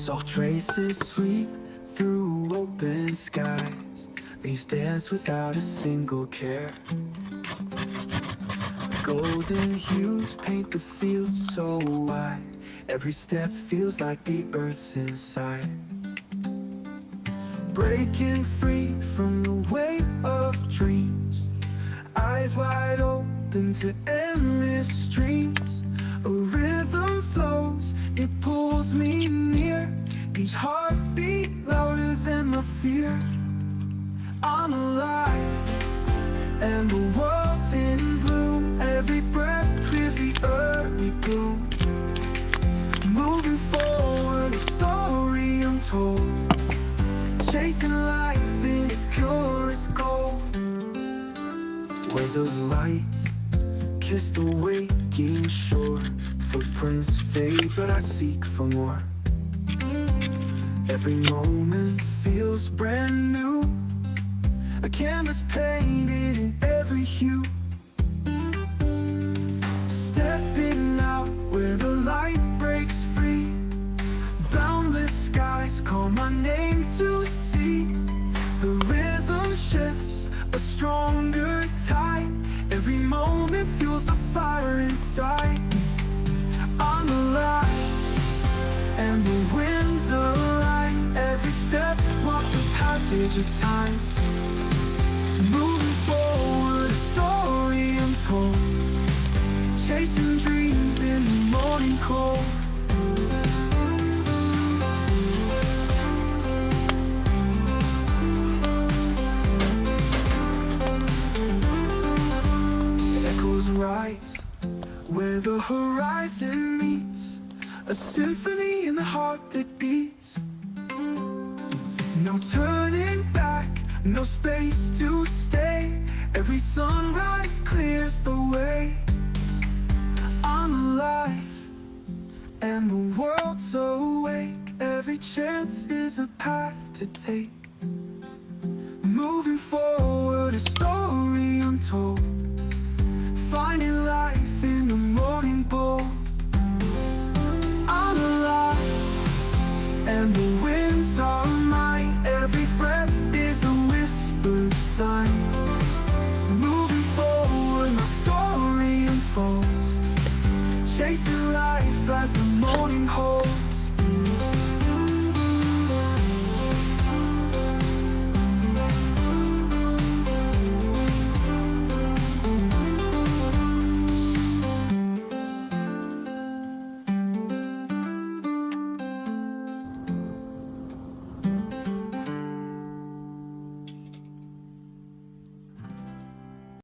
Soft traces sweep through open skies. Leaves dance without a single care. Golden hues paint the field so wide. Every step feels like the earth's inside. Breaking free from the weight of dreams. Eyes wide open to endless streams. A rhythm flows, it pulls me near. Each heartbeat louder than my fear. I'm alive, and the world's in bloom. Every breath clears the early gloom. Moving forward, a story untold. Chasing life in its purest gold. Waves of light kiss the waking shore. Footprints fade, but I seek for more. Every moment feels brand new. A canvas painted in every hue. Stepping out where the light breaks free. Boundless skies call my name to see. The rhythm shifts, a stronger tide. Every moment fuels the fire inside. I'm alive, and the winds align. Every step marks the passage of time. Moving forward, a story untold. Chasing dreams in the morning cold. Echoes rise where the horizon meets. A symphony in the heart that beats. No turning back, no space to stay. Every sunrise clears the way. I'm alive, and the world's awake. Every chance is a path to take. Moving forward, a story